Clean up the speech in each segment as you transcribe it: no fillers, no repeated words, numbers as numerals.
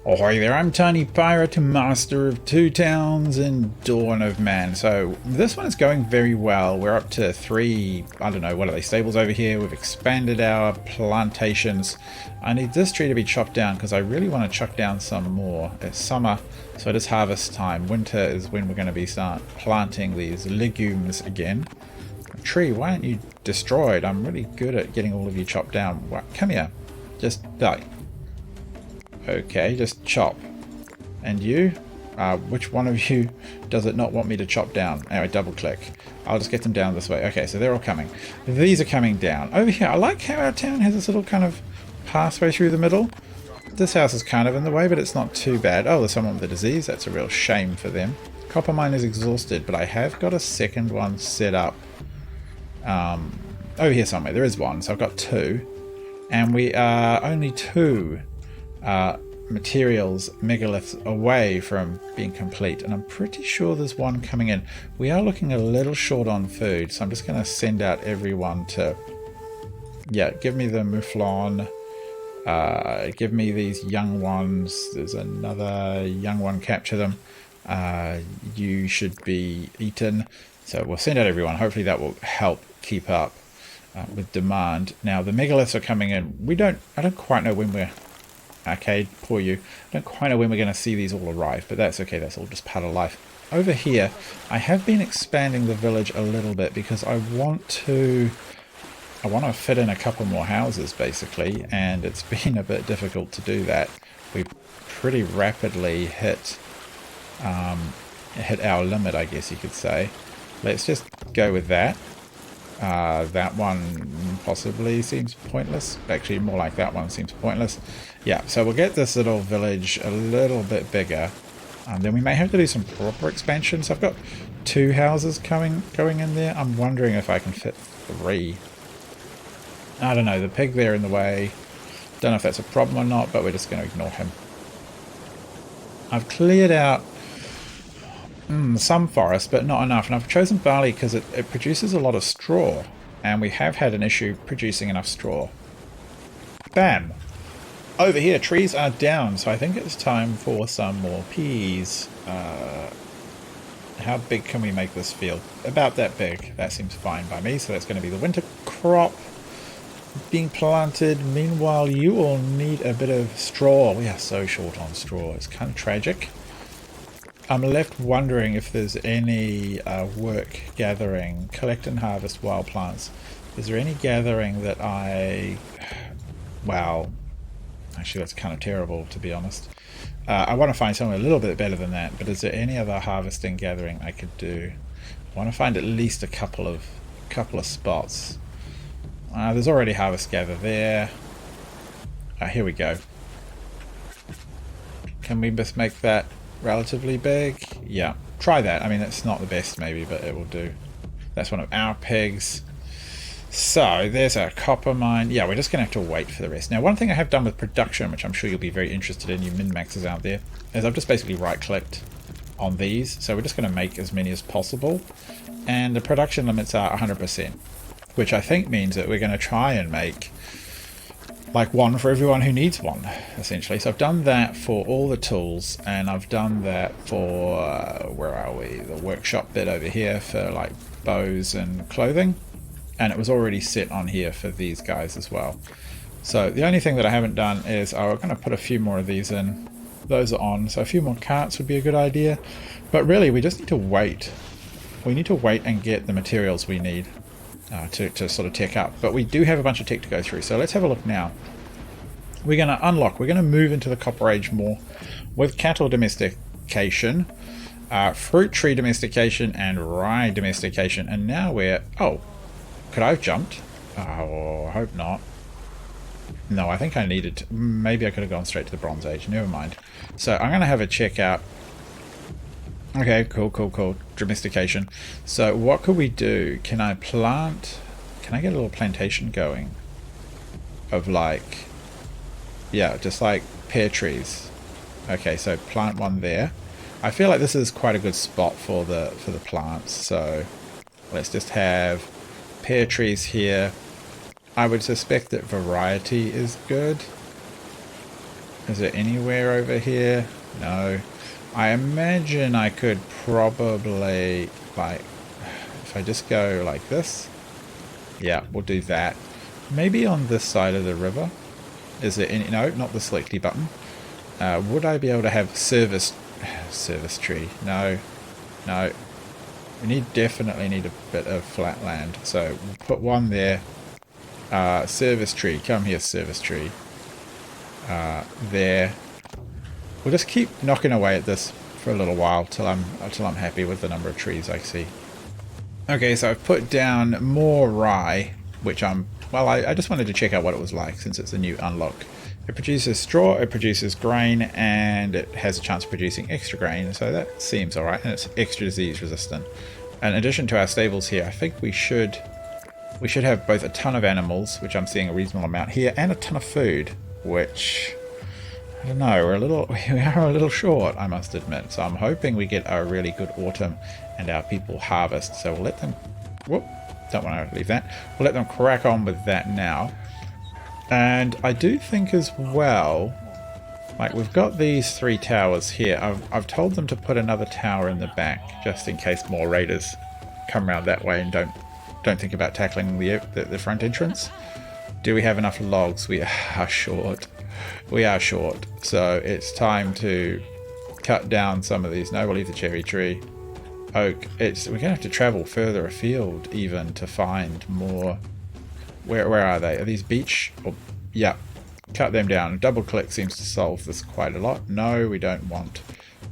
Ahoy there, I'm TinyPirate, Master of Two Towns and Dawn of Man. So this one is going very well. We're up to 3, I don't know, what are they, stables over here. We've expanded our plantations. I need this tree to be chopped down because I really want to chuck down some more. It's summer, so it is harvest time. Winter is when we're going to be start planting these legumes again. Tree, why aren't you destroyed? I'm really good at getting all of you chopped down. Come here, just die. Okay, just chop. And you? Which one of you does it not want me to chop down? Anyway, double click. I'll just get them down this way. Okay, so they're all coming. These are coming down. Over here, I like how our town has this little kind of pathway through the middle. This house is kind of in the way, but it's not too bad. Oh, there's someone with a disease. That's a real shame for them. Copper mine is exhausted, but I have got a second one set up. Over here somewhere. There is one, so I've got 2. And we are only 2 materials megaliths away from being complete, and I'm pretty sure there's one coming in. We are looking a little short on food, so I'm just going to send out everyone to give me the mouflon, give me these young ones. There's another young one, capture them. You should be eaten, so we'll send out everyone. Hopefully that will help keep up with demand. Now the megaliths are coming in. I don't quite know when we're arcade, poor you. I don't quite know when we're going to see these all arrive, but that's okay. That's all just part of life. Over here, I have been expanding the village a little bit because I want to fit in a couple more houses, basically, and it's been a bit difficult to do that. We pretty rapidly hit our limit, I guess you could say. Let's just go with that. That one possibly seems pointless. Actually, more like that one seems pointless. Yeah, so we'll get this little village a little bit bigger. Then we may have to do some proper expansion. So I've got 2 houses going in there. I'm wondering if I can fit 3. I don't know, the pig there in the way. Don't know if that's a problem or not, but we're just going to ignore him. I've cleared out some forest, but not enough. And I've chosen barley because it produces a lot of straw. And we have had an issue producing enough straw. Bam! Over here, trees are down, so I think it's time for some more peas. How big can we make this field? About that big. That seems fine by me. So that's going to be the winter crop being planted. Meanwhile, you will need a bit of straw. We are so short on straw. It's kind of tragic. I'm left wondering if there's any work gathering, collect and harvest wild plants. Is there any gathering that wow, actually that's kind of terrible, to be honest. I want to find something a little bit better than that, but is there any other harvesting gathering I could do? I want to find at least a couple of spots. There's already harvest gather there. Here we go. Can we just make that relatively big? Yeah, try that. I mean, it's not the best maybe, but it will do. That's one of our pigs. So there's a copper mine. Yeah, we're just gonna have to wait for the rest. Now, one thing I have done with production, which I'm sure you'll be very interested in, you min-maxers out there, is I've just basically right-clicked on these. So we're just gonna make as many as possible, and the production limits are 100%, which I think means that we're gonna try and make like one for everyone who needs one, essentially. So I've done that for all the tools, and I've done that for, where are we? The workshop bit over here for like bows and clothing. And it was already set on here for these guys as well. So the only thing that I haven't done is we're going to put a few more of these in. Those are on, so a few more carts would be a good idea. But really, we just need to wait. We need to wait and get the materials we need to sort of tech up. But we do have a bunch of tech to go through, so let's have a look now. We're going to unlock, we're going to move into the Copper Age more with cattle domestication, fruit tree domestication, and rye domestication. And now we're... oh, could I have jumped? Oh, I hope not. No, I think I needed to. Maybe I could have gone straight to the Bronze Age. Never mind. So I'm going to have a check out. Okay, cool. Domestication. So what could we do? Can I plant... can I get a little plantation going? Of like... yeah, just like pear trees. Okay, so plant one there. I feel like this is quite a good spot for the plants. So let's just have pear trees here. I would suspect that variety is good. Is there anywhere over here? No. I imagine I could probably, like, if I just go like this. Yeah, we'll do that. Maybe on this side of the river. Is there any... No, not the selecty button. Would I be able to have service tree? No. No. We definitely need a bit of flat land. So we'll put one there. Service tree. Come here, service tree. There. We'll just keep knocking away at this for a little while till I'm happy with the number of trees I see. Okay, so I've put down more rye, which I just wanted to check out what it was like since it's a new unlock. It produces straw, it produces grain, and it has a chance of producing extra grain, so that seems alright, and it's extra disease resistant. In addition to our stables here, I think we should have both a ton of animals, which I'm seeing a reasonable amount here, and a ton of food, which, I don't know, we are a little short, I must admit. So I'm hoping we get a really good autumn and our people harvest. So we'll let them, don't want to leave that. We'll let them crack on with that now. And I do think as well, like we've got these 3 towers here. I've told them to put another tower in the back, just in case more raiders come around that way and don't think about tackling the front entrance. Do we have enough logs? We are short. We are short. So it's time to cut down some of these. No, we'll leave the cherry tree. Oak. We're going to have to travel further afield even to find more. Where are they? Are these beech? Oh, yeah. Cut them down. Double click seems to solve this quite a lot. No, we don't want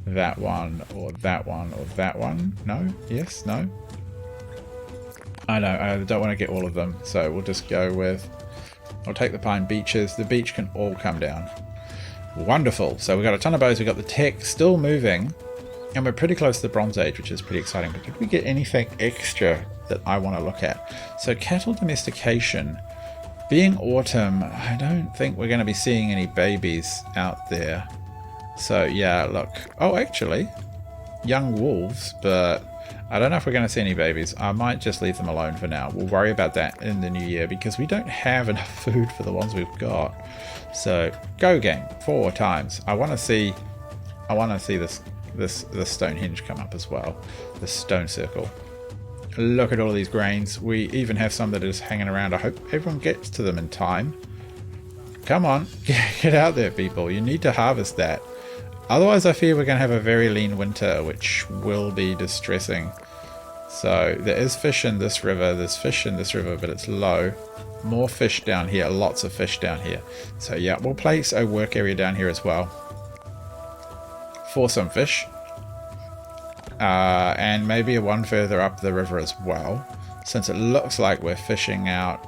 that one or that one or that one. No? Yes? No? I know. I don't want to get all of them. So we'll just go with... I'll take the pine beeches. The beech can all come down. Wonderful. So we've got a ton of bows. We've got the tech still moving. And we're pretty close to the Bronze Age, which is pretty exciting. But did we get anything extra that I want to look at? So cattle domestication. Being autumn, I don't think we're going to be seeing any babies out there. So yeah, look. Oh, actually, young wolves, but I don't know if we're going to see any babies. I might just leave them alone for now. We'll worry about that in the new year because we don't have enough food for the ones we've got. So go game 4 times. I want to see this Stone Henge come up as well. The stone circle. Look at all of these grains. We even have some that are just hanging around. I hope everyone gets to them in time. Come on, get out there, people. You need to harvest that. Otherwise, I fear we're going to have a very lean winter, which will be distressing. So there is fish in this river. There's fish in this river, but it's low. More fish down here. Lots of fish down here. So yeah, we'll place a work area down here as well for some fish. And maybe one further up the river as well, since it looks like we're fishing out.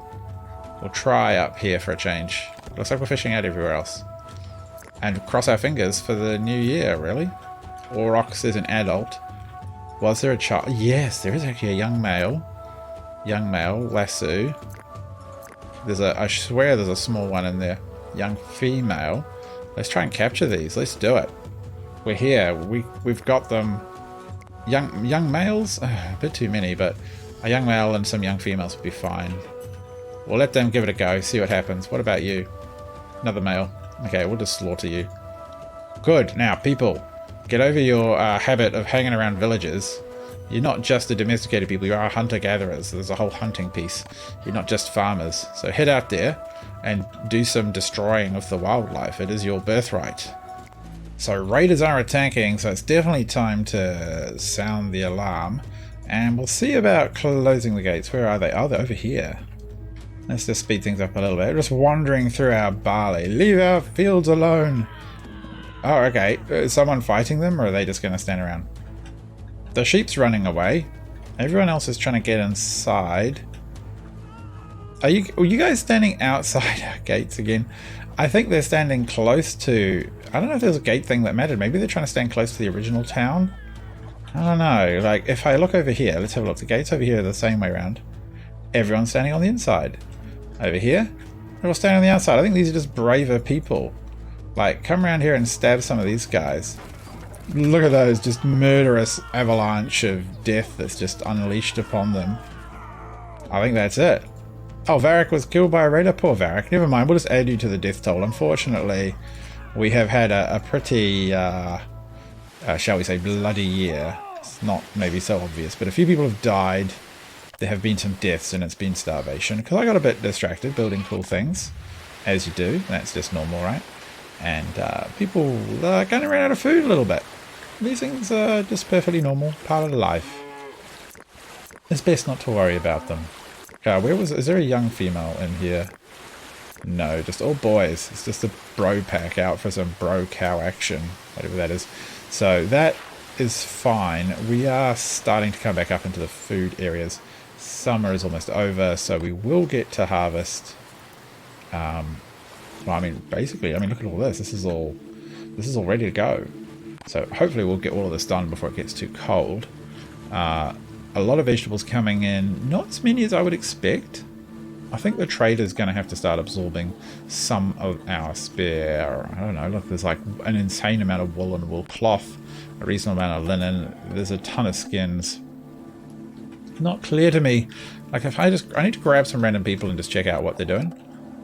We'll try up here for a change. Looks like we're fishing out everywhere else. And cross our fingers for the new year, really. Aurochs is an adult. Was there a child? Yes, there is actually a young male. Young male, lasso. I swear there's a small one in there. Young female. Let's try and capture these. Let's do it. We're here. We've got them. Young males? A bit too many, but a young male and some young females would be fine. We'll let them give it a go, see what happens. What about you? Another male. Okay, we'll just slaughter you. Good. Now, people, get over your habit of hanging around villages. You're not just a domesticated people, you are hunter-gatherers. There's a whole hunting piece. You're not just farmers. So head out there and do some destroying of the wildlife. It is your birthright. So raiders are attacking, so it's definitely time to sound the alarm. And we'll see about closing the gates. Where are they? Oh, they're over here. Let's just speed things up a little bit. We're just wandering through our barley. Leave our fields alone. Oh, okay. Is someone fighting them, or are they just going to stand around? The sheep's running away. Everyone else is trying to get inside. Are you guys standing outside our gates again? I think they're standing close to... I don't know if there's a gate thing that mattered. Maybe they're trying to stand close to the original town. I don't know. Like, if I look over here, let's have a look. The gates over here are the same way around. Everyone's standing on the inside. Over here, they're all standing on the outside. I think these are just braver people. Like, come around here and stab some of these guys. Look at those, just murderous avalanche of death that's just unleashed upon them. I think that's it. Oh, Varric was killed by a raider. Poor Varric. Never mind, we'll just add you to the death toll. Unfortunately, We have had a pretty, shall we say, bloody year. It's not maybe so obvious, but a few people have died. There have been some deaths, and it's been starvation. Because I got a bit distracted building cool things, as you do. That's just normal, right? And people kind of ran out of food a little bit. These things are just perfectly normal, part of life. It's best not to worry about them. Is there a young female in here? No, just all boys. It's just a bro pack out for some bro cow action, whatever that is. So that is fine. We are starting to come back up into the food areas. Summer is almost over, so we will get to harvest. Well, I mean, basically, I mean, look at all this. This is all ready to go. So hopefully we'll get all of this done before it gets too cold. A lot of vegetables coming in, not as many as I would expect. I think the trader's going to have to start absorbing some of our spare, I don't know, look, there's like an insane amount of wool and wool cloth, a reasonable amount of linen, there's a ton of skins. Not clear to me, like if I need to grab some random people and just check out what they're doing.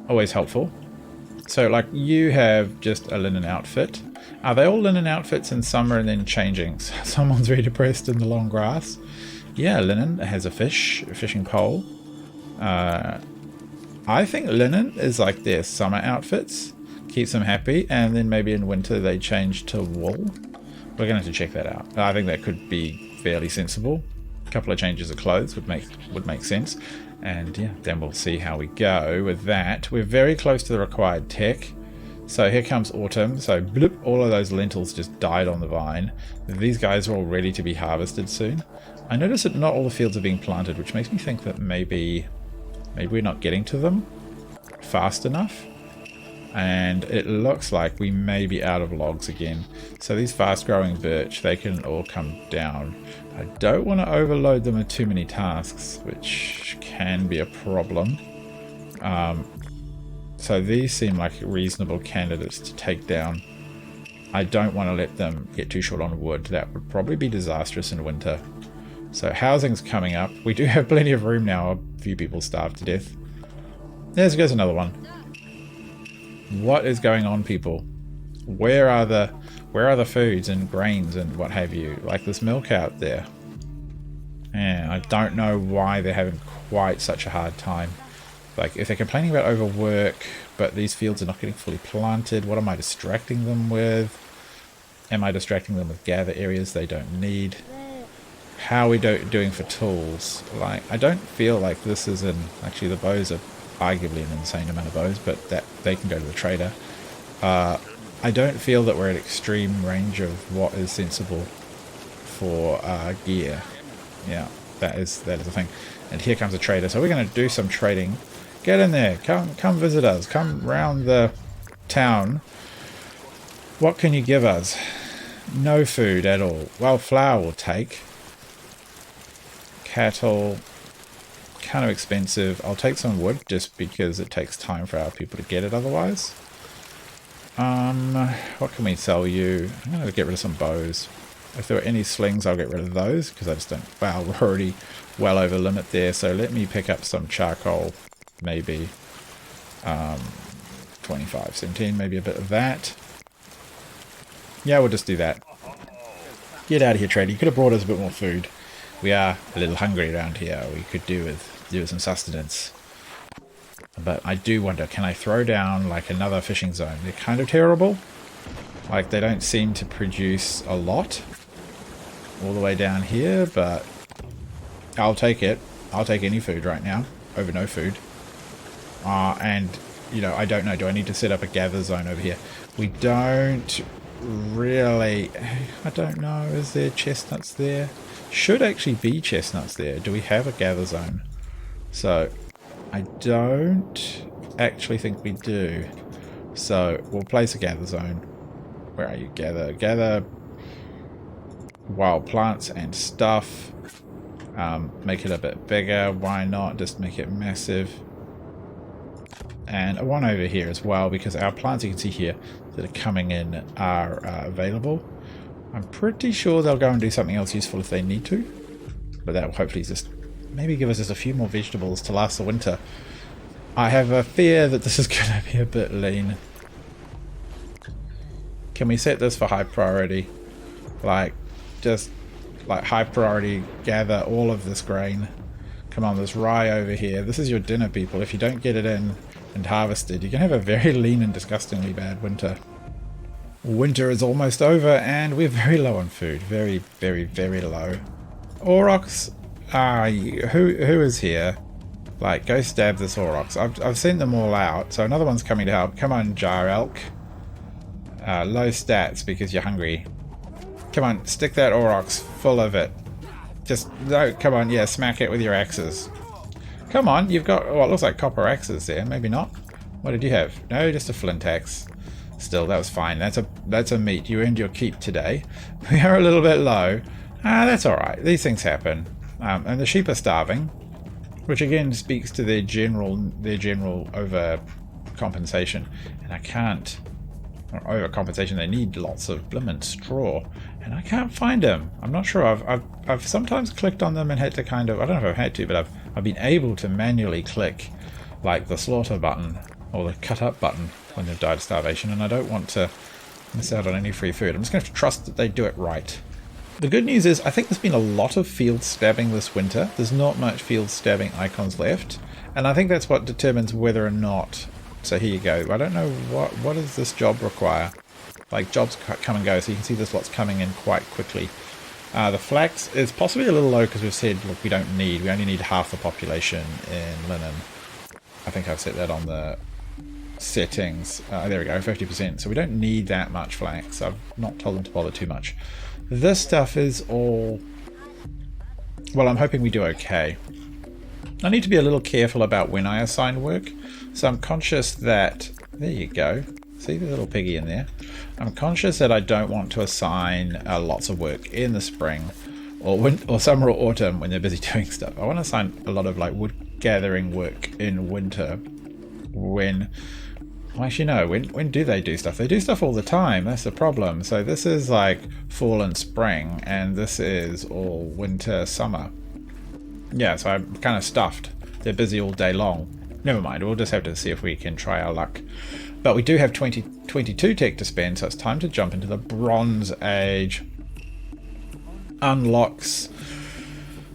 Always helpful. So like you have just a linen outfit. Are they all linen outfits in summer and then changing? Someone's very depressed in the long grass. Yeah, linen has a fishing pole. I think linen is like their summer outfits, keeps them happy, and then maybe in winter they change to wool. We're going to have to check that out. I think that could be fairly sensible. A couple of changes of clothes would make sense, and yeah, then we'll see how we go with that. We're very close to the required tech. So here comes autumn. So bloop, all of those lentils just died on the vine. These guys are all ready to be harvested soon. I notice that not all the fields are being planted, which makes me think that maybe we're not getting to them fast enough. And it looks like we may be out of logs again. So these fast growing birch, they can all come down. I don't want to overload them with too many tasks, which can be a problem. So these seem like reasonable candidates to take down. I don't want to let them get too short on wood. That would probably be disastrous in winter. So housing's coming up. We do have plenty of room now. A few people starved to death. There goes another one. What is going on, people? Where are the foods and grains and what have you? Like this milk out there. Yeah, I don't know why they're having quite such a hard time. Like, if they're complaining about overwork, but these fields are not getting fully planted, what am I distracting them with? Am I distracting them with gather areas they don't need? How are we doing for tools? Like, I don't feel like this is actually the bows are arguably an insane amount of bows, but that they can go to the trader. I don't feel that we're at extreme range of what is sensible for gear. Yeah, that is the thing. And here comes a trader, so we're going to do some trading. Get in there, come visit us, come round the town. What can you give us? No food at all. Well, flour will take. Cattle, kind of expensive. I'll take some wood just because it takes time for our people to get it otherwise. What can we sell you? I'm going to get rid of some bows. If there are any slings, I'll get rid of those because I just don't... Wow, we're already well over limit there. So let me pick up some charcoal, maybe 25, 17, maybe a bit of that. Yeah, we'll just do that. Get out of here, trader. You could have brought us a bit more food. We are a little hungry around here. We could do with some sustenance. But I do wonder, can I throw down like another fishing zone? They're kind of terrible. Like they don't seem to produce a lot all the way down here, but I'll take it. I'll take any food right now over no food. And, you know, I don't know. Do I need to set up a gather zone over here? We don't really... I don't know. Is there chestnuts there? Should actually be chestnuts there. Do we have a gather zone? So, I don't actually think we do. So, we'll place a gather zone. Where are you? Gather wild plants and stuff. Make it a bit bigger. Why not? Just make it massive. And one over here as well, because our plants you can see here that are coming in are available. I'm pretty sure they'll go and do something else useful if they need to. But that will hopefully just maybe give us just a few more vegetables to last the winter. I have a fear that this is going to be a bit lean. Can we set this for high priority? Like, just like high priority, gather all of this grain. Come on, there's rye over here. This is your dinner, people. If you don't get it in and harvested, you can have a very lean and disgustingly bad winter. Winter is almost over and we're very low on food. Very, very, very low. Aurochs, who is here? Like, go stab this Aurochs. I've sent them all out, so another one's coming to help. Come on, Jar Elk. Low stats because you're hungry. Come on, stick that Aurochs full of it. Just, no, come on, yeah, smack it with your axes. Come on, you've got, well, it looks like copper axes there, maybe not. What did you have? No, just a flint axe. Still, that was fine. That's a meat. You earned your keep today. We are a little bit low. That's alright. These things happen. And the sheep are starving, which again speaks to their general overcompensation. And I can't, or overcompensation, they need lots of blimmin' straw. And I can't find them. I'm not sure. I've sometimes clicked on them and had to kind of, I don't know if I've had to, but I've been able to manually click like the slaughter button or the cut up button when they've died of starvation, and I don't want to miss out on any free food. I'm just going to have to trust that they do it right. The good news is I think there's been a lot of field stabbing this winter. There's not much field stabbing icons left, and I think that's what determines whether or not. So here you go. I don't know what does this job require. Like, jobs come and go, so you can see this lot's coming in quite quickly. The flax is possibly a little low because we've said, look, we only need half the population in linen. I think I've set that on the settings. There we go, 50%. So we don't need that much flax. I've not told them to bother too much. This stuff is all, well, I'm hoping we do okay. I need to be a little careful about when I assign work. So I'm conscious that, there you go. See the little piggy in there? I'm conscious that I don't want to assign lots of work in the spring or summer or autumn when they're busy doing stuff. I want to assign a lot of like wood gathering work in winter when, well, actually no, when do they do stuff? They do stuff all the time, that's the problem. So this is like fall and spring, and this is all winter, summer. Yeah, so I'm kind of stuffed. They're busy all day long. Never mind, we'll just have to see if we can try our luck. But we do have 22 tech to spend, so it's time to jump into the Bronze Age. Unlocks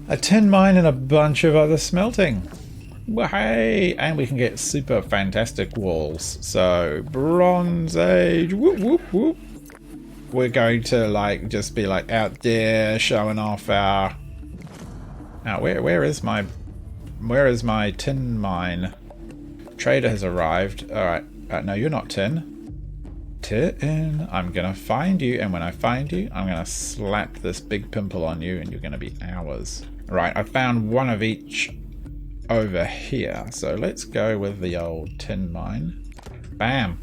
a tin mine and a bunch of other smelting. Well, hey, and we can get super fantastic walls. So Bronze Age, whoop whoop whoop. We're going to like just be like out there showing off our. Now where is my tin mine? Trader has arrived. All right. No, you're not tin. Tin. I'm gonna find you, and when I find you, I'm gonna slap this big pimple on you, and you're gonna be ours. Right. I found one of each over here, so let's go with the old tin mine. Bam.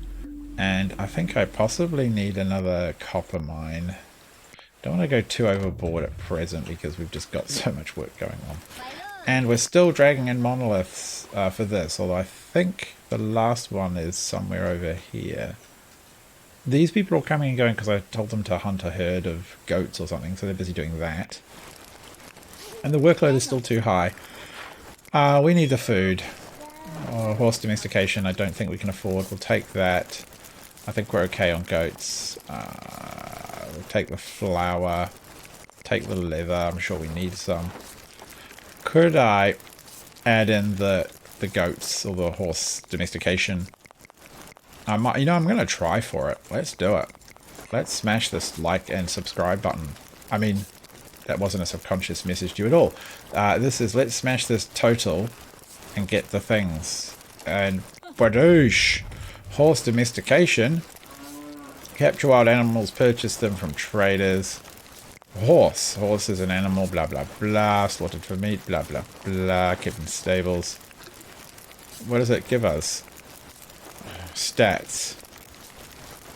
And I think I possibly need another copper mine. Don't want to go too overboard at present because we've just got so much work going on. And we're still dragging in monoliths for this, although I think the last one is somewhere over here. These people are coming and going because I told them to hunt a herd of goats or something, so they're busy doing that. And the workload is still too high. We need the food. Horse domestication, I don't think we can afford. We'll take that. I think we're okay on goats. We'll take the flour. Take the leather. I'm sure we need some. Could I add in the goats or the horse domestication? I might, you know, I'm going to try for it. Let's do it. Let's smash this like and subscribe button. I mean, that wasn't a subconscious message to you at all. This is, let's smash this total and get the things. And badoosh! Horse domestication. Capture wild animals, purchase them from traders. Horse. Horse is an animal, blah, blah, blah. Slaughtered for meat, blah, blah, blah. Kept in stables. What does it give us? Stats.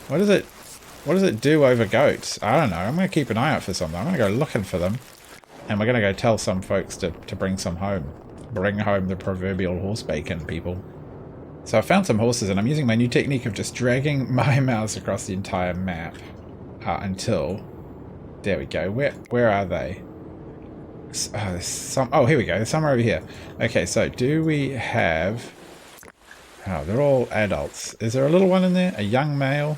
What does it do over goats? I don't know. I'm going to keep an eye out for something. I'm going to go looking for them. And we're going to go tell some folks to bring some home. Bring home the proverbial horse bacon, people. So I found some horses, and I'm using my new technique of just dragging my mouse across the entire map until... There we go. Where are they? There's some... Oh, here we go. There's some over here. Okay, so do we have... Oh, they're all adults. Is there a little one in there? A young male?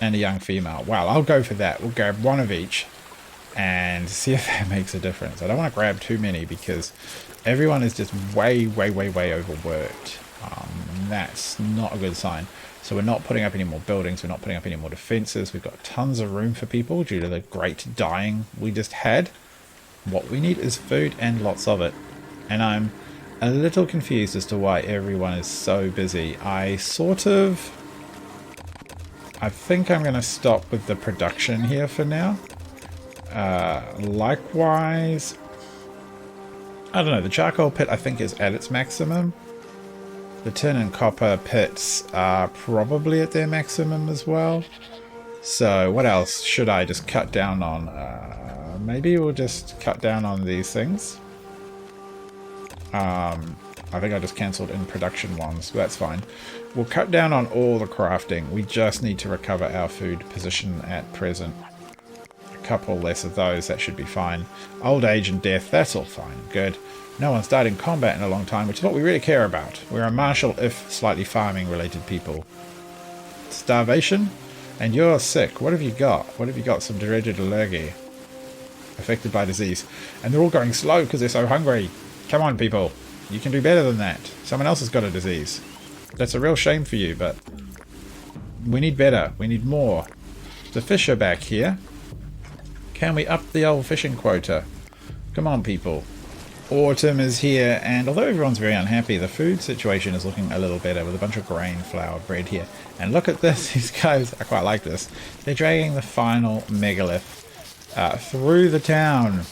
and a young female. Well, I'll go for that. We'll grab one of each and see if that makes a difference. I don't want to grab too many because everyone is just way overworked. That's not a good sign. So we're not putting up any more buildings. We're not putting up any more defenses. We've got tons of room for people due to the great dying we just had. What we need is food and lots of it. And I'm a little confused as to why everyone is so busy. I think I'm going to stop with the production here for now. Likewise, I don't know, the charcoal pit I think is at its maximum. The tin and copper pits are probably at their maximum as well. So what else should I just cut down on? Maybe we'll just cut down on these things. I think I just cancelled in production ones, but that's fine. We'll cut down on all the crafting. We just need to recover our food position at present. A couple less of those, that should be fine. Old age and death, that's all fine. Good. No one's died in combat in a long time, which is what we really care about. We're a martial, if slightly farming-related people. Starvation? And you're sick. What have you got? What have you got? Some dreaded allergy. Affected by disease. And they're all going slow because they're so hungry. Come on, people. You can do better than that. Someone else has got a disease. That's a real shame for you, but we need better. We need more. The fish are back here. Can we up the old fishing quota? Come on, people. Autumn is here, and although everyone's very unhappy, the food situation is looking a little better with a bunch of grain, flour, bread here. And look at this. These guys, I quite like this. They're dragging the final megalith through the town.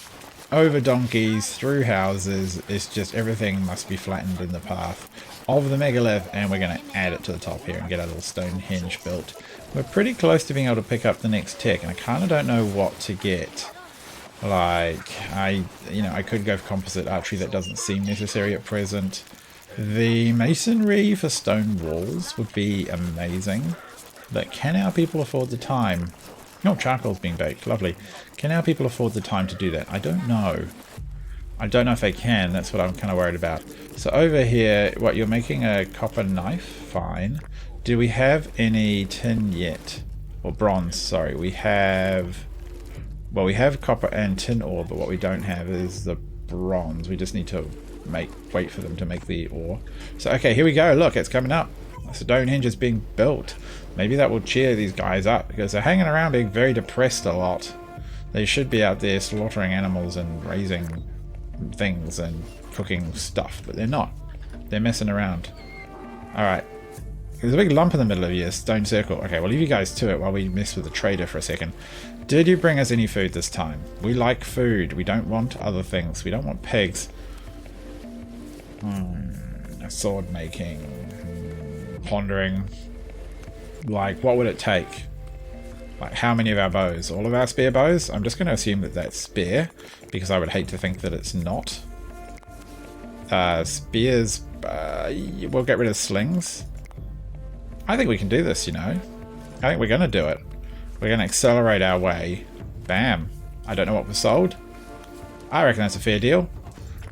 Over donkeys, through houses. It's just everything must be flattened in the path of the megalith, and we're going to add it to the top here and get our little Stone Henge built. We're pretty close to being able to pick up the next tech, and I kind of don't know what to get. Like, I could go for composite archery. That doesn't seem necessary at present. The masonry for stone walls would be amazing, but can our people afford the time? Oh, charcoal's being baked. Lovely. Can our people afford the time to do that? I don't know. I don't know if they can. That's what I'm kind of worried about. So over here, what, you're making a copper knife? Fine. Do we have any tin yet? Or bronze, sorry. We have... Well, we have copper and tin ore, but what we don't have is the bronze. We just need to wait for them to make the ore. So, okay, here we go. Look, it's coming up. Stone Henge is being built. Maybe that will cheer these guys up, because they're hanging around being very depressed a lot. They should be out there slaughtering animals and raising things and cooking stuff, but they're not. They're messing around. Alright. There's a big lump in the middle of your stone circle. Okay, we'll leave you guys to it while we mess with the trader for a second. Did you bring us any food this time? We like food. We don't want other things. We don't want pigs. Sword making. Pondering. Like, what would it take? Like, how many of our bows? All of our spare bows? I'm just going to assume that that's spare, because I would hate to think that it's not. Spears. We'll get rid of slings. I think we can do this, you know. I think we're going to do it. We're going to accelerate our way. Bam. I don't know what was sold. I reckon that's a fair deal.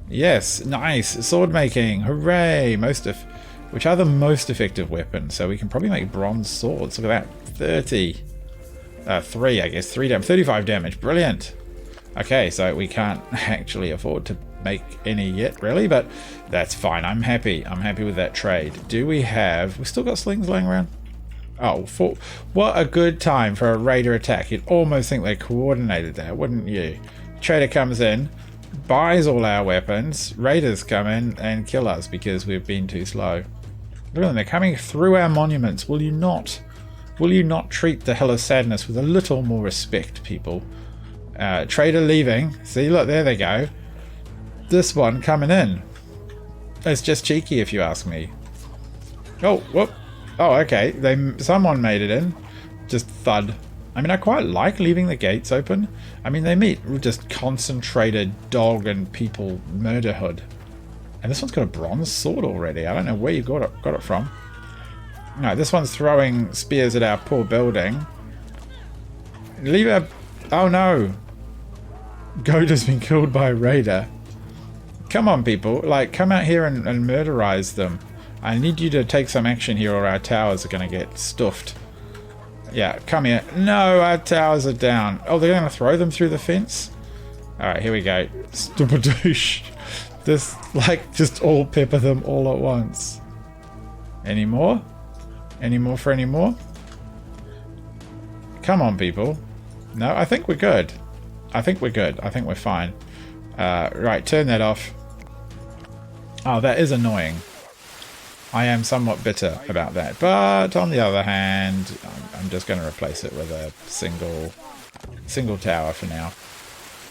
Yes, nice. Sword making. Hooray. Which are the most effective weapons? So we can probably make bronze swords. Look at that. 3, I guess. 35 damage. Brilliant. Okay, so we can't actually afford to make any yet, really, but that's fine. I'm happy. I'm happy with that trade. Do we have... We've still got slings laying around? Oh, what a good time for a raider attack. You'd almost think they coordinated that, wouldn't you? Trader comes in, buys all our weapons, raiders come in and kill us because we've been too slow. Look at them, they're coming through our monuments. Will you not treat the Hill of Sadness with a little more respect, people? Trader leaving. See, look, there they go. This one coming in. It's just cheeky if you ask me. Oh, whoop. Oh, okay. Someone made it in. Just thud. I mean, I quite like leaving the gates open. I mean, they meet just concentrated dog and people murderhood. And this one's got a bronze sword already. I don't know where you got it from. No, this one's throwing spears at our poor building. Leave our... Oh, no. Goat has been killed by a raider. Come on, people. Like, come out here and murderize them. I need you to take some action here or our towers are going to get stuffed. Yeah, come here. No, our towers are down. Oh, they're going to throw them through the fence? Alright, here we go. Stupidoosh. Just, like, just all pepper them all at once. Any more? Any more for any more? Come on, people. No, I think we're good. I think we're good. I think we're fine. Right, turn that off. Oh, that is annoying. I am somewhat bitter about that. But on the other hand, I'm just going to replace it with a single tower for now.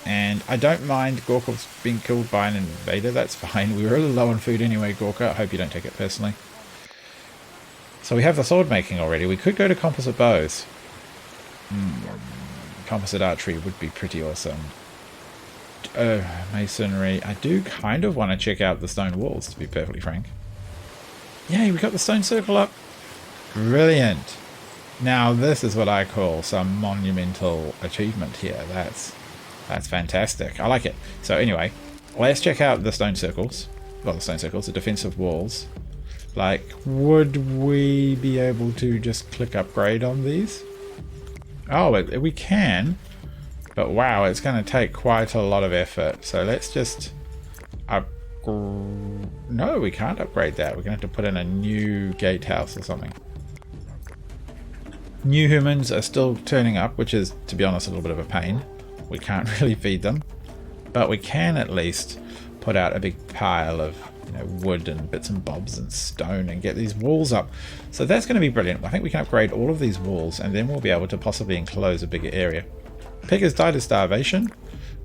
And I don't mind Gorka being killed by an invader. That's fine. We were a little low on food anyway, Gorka. I hope you don't take it personally. So we have the sword making already. We could go to composite bows. Composite archery would be pretty awesome. Masonry. I do kind of want to check out the stone walls, to be perfectly frank. Yay, we got the stone circle up. Brilliant. Now this is what I call some monumental achievement here. That's fantastic. I like it. So anyway, let's check out the stone circles. Well, the stone circles, the defensive walls. Like, would we be able to just click upgrade on these? Oh, we can. But wow, it's going to take quite a lot of effort. So let's just no, we can't upgrade that. We're going to have to put in a new gatehouse or something. New humans are still turning up, which is, to be honest, a little bit of a pain. We can't really feed them. But we can at least put out a big pile of wood and bits and bobs and stone and get these walls up. So that's going to be brilliant. I think we can upgrade all of these walls and then we'll be able to possibly enclose a bigger area. Pig has died of starvation.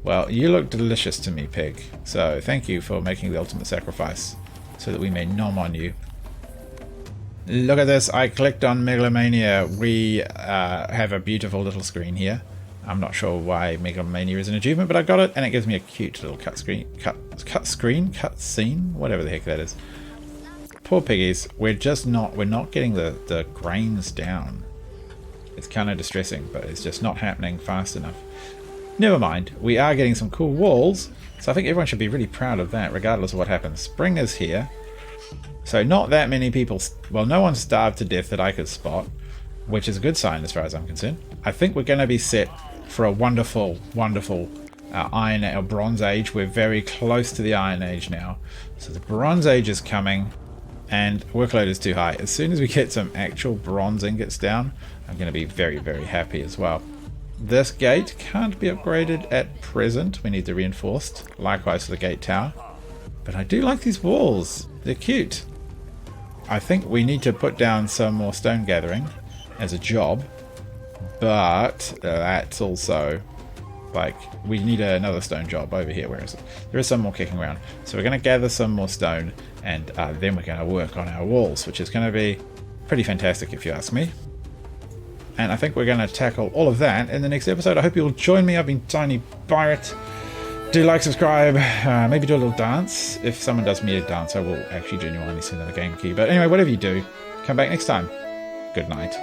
Well, you look delicious to me, Pig. So thank you for making the ultimate sacrifice so that we may nom on you. Look at this. I clicked on Megalomania. We have a beautiful little screen here. I'm not sure why Megalomania is an achievement, but I got it and it gives me a cute little cut scene, whatever the heck that is. Poor piggies. We're not getting the grains down. It's kind of distressing, but it's just not happening fast enough. Never mind, we are getting some cool walls, so I think everyone should be really proud of that, regardless of what happens. Spring is here, so not that many people, well, no one starved to death that I could spot, which is a good sign as far as I'm concerned. I think we're going to be set for a wonderful, wonderful Iron or Bronze Age. We're very close to the Iron Age now, so the Bronze Age is coming, and workload is too high. As soon as we get some actual bronze ingots down, I'm going to be very, very happy as well. This gate can't be upgraded at present. We need the reinforced. Likewise for the gate tower. But I do like these walls. They're cute. I think we need to put down some more stone gathering as a job. But that's also like, we need another stone job over here. Where is it? There is some more kicking around. So we're going to gather some more stone and then we're going to work on our walls, which is going to be pretty fantastic if you ask me. And I think we're going to tackle all of that in the next episode. I hope you'll join me. I've been TinyPirate. Do like, subscribe, maybe do a little dance. If someone does me a dance, I will actually genuinely send them a game key. But anyway, whatever you do, come back next time. Good night.